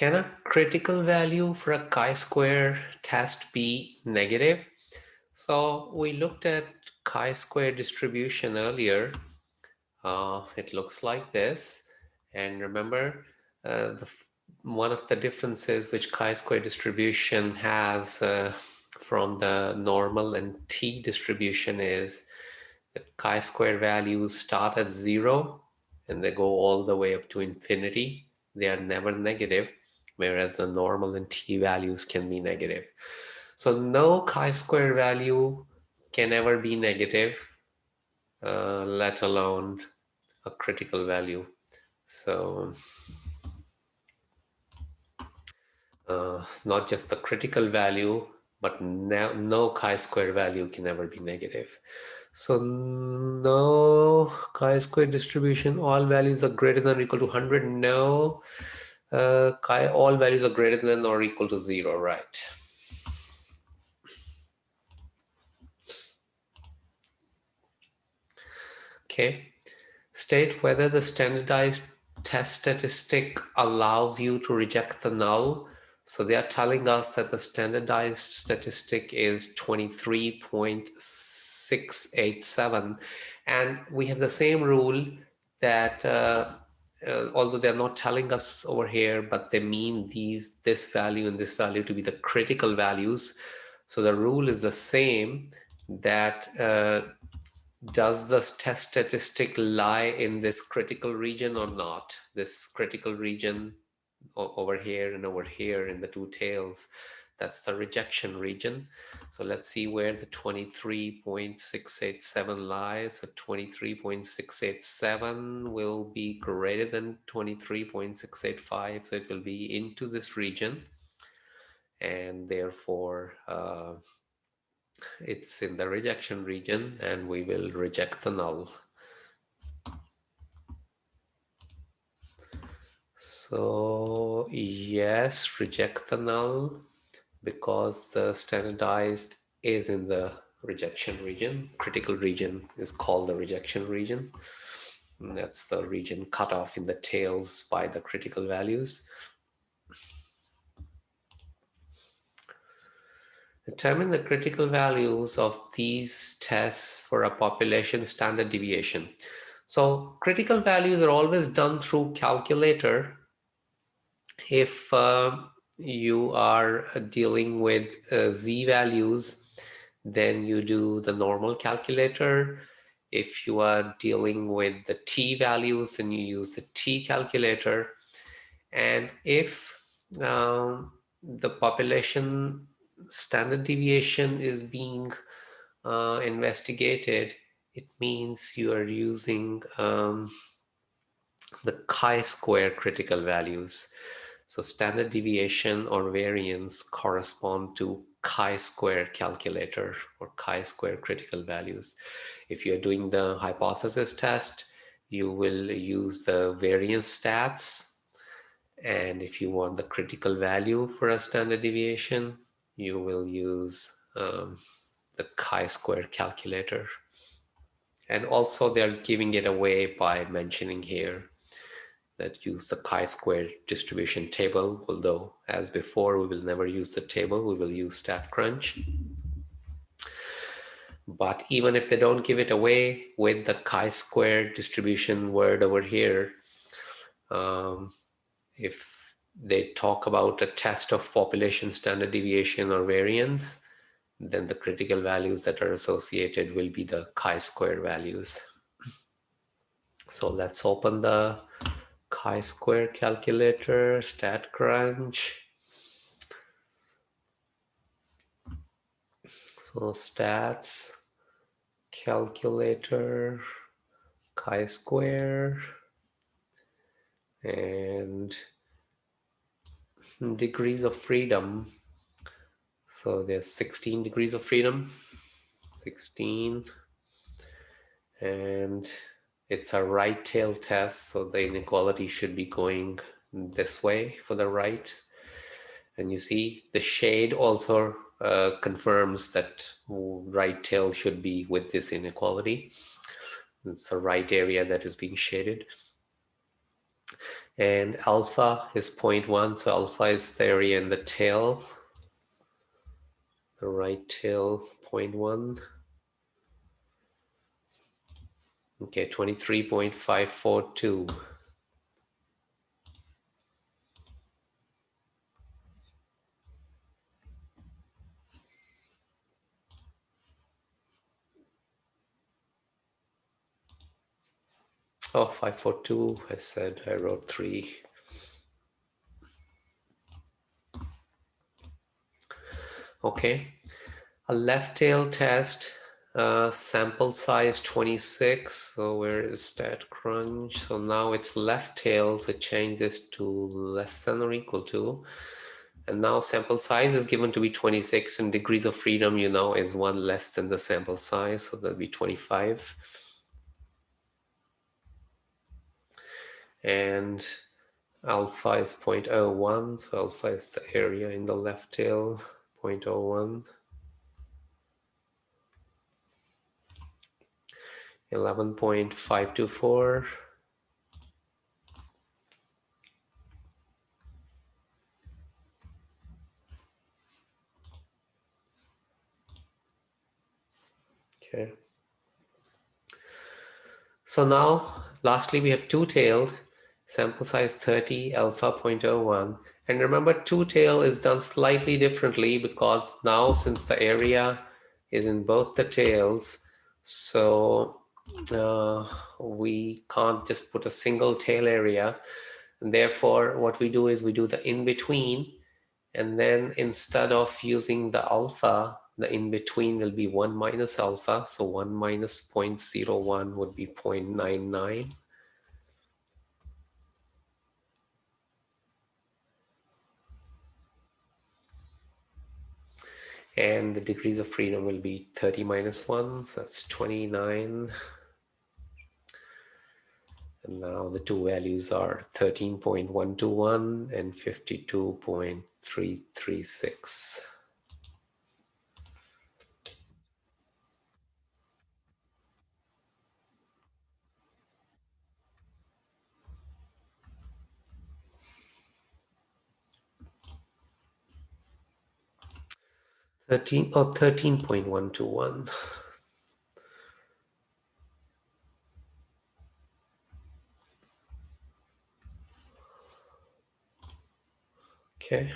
Can a critical value for a chi-square test be negative? So we looked at chi-square distribution earlier. It looks like this. And remember, one of the differences which chi-square distribution has from the normal and t distribution is that chi-square values start at 0 and they go all the way up to infinity. They are never negative, whereas the normal and t values can be negative. So no chi-square value can ever be negative, let alone a critical value. So not just the critical value, but no chi-square value can ever be negative. So no chi-square distribution, all values are greater than or equal to 100. No, all values are greater than or equal to 0, right? Okay. State whether the standardized test statistic allows you to reject the null. So they are telling us that the standardized statistic is 23.687. And we have the same rule that although they're not telling us over here, but they mean this value and this value to be the critical values. So the rule is the same, that does the test statistic lie in this critical region or not? This critical region over here and over here in the two tails, that's the rejection region. So let's see where the 23.687 lies. So 23.687 will be greater than 23.685. So it will be into this region. And therefore, it's in the rejection region, and we will reject the null. So yes, reject the null because the standardized is in the rejection region. Critical region is called the rejection region. And that's the region cut off in the tails by the critical values. Determine the critical values of these tests for a population standard deviation. So critical values are always done through calculator. If you are dealing with z values, then you do the normal calculator. If you are dealing with the t values, then you use the t calculator. And if the population standard deviation is being investigated, it means you are using the chi-square critical values. So standard deviation or variance correspond to chi-square calculator or chi-square critical values. If you're doing the hypothesis test, you will use the variance stats. And if you want the critical value for a standard deviation, you will use the chi-square calculator. And also they're giving it away by mentioning here that use the chi-square distribution table, although as before we will never use the table, we will use StatCrunch. But even if they don't give it away with the chi-square distribution word over here, if they talk about a test of population standard deviation or variance, then the critical values that are associated will be the chi-square values. So let's open the chi-square calculator, StatCrunch. So stats, calculator, chi-square, and degrees of freedom. So there's 16 degrees of freedom, 16, and it's a right tail test, so the inequality should be going this way for the right. And you see the shade also confirms that right tail should be with this inequality. It's the right area that is being shaded. and alpha is 0.1, so alpha is the area in the tail, the right tail, 0.1. Okay, 23.542. Oh, 542, I said, I wrote 3. Okay, a left tail test, sample size 26. So where is that crunch? So now it's left tail, so change this to less than or equal to. And now sample size is given to be 26, and degrees of freedom, you know, is 1 less than the sample size, so that'll be 25. And alpha is 0.01, so alpha is the area in the left tail, 0.01. 11.524. Okay. So now, lastly, we have two-tailed, sample size 30, alpha 0.01. And remember, two-tail is done slightly differently because now, since the area is in both the tails, so we can't just put a single tail area. And therefore, what we do is we do the in-between, and then instead of using the alpha, the in-between will be 1 minus alpha. So 1 minus 0.01 would be 0.99. And the degrees of freedom will be 30 minus 1, so that's 29. And now the two values are 13.121 and 52.336. 13.121. Okay.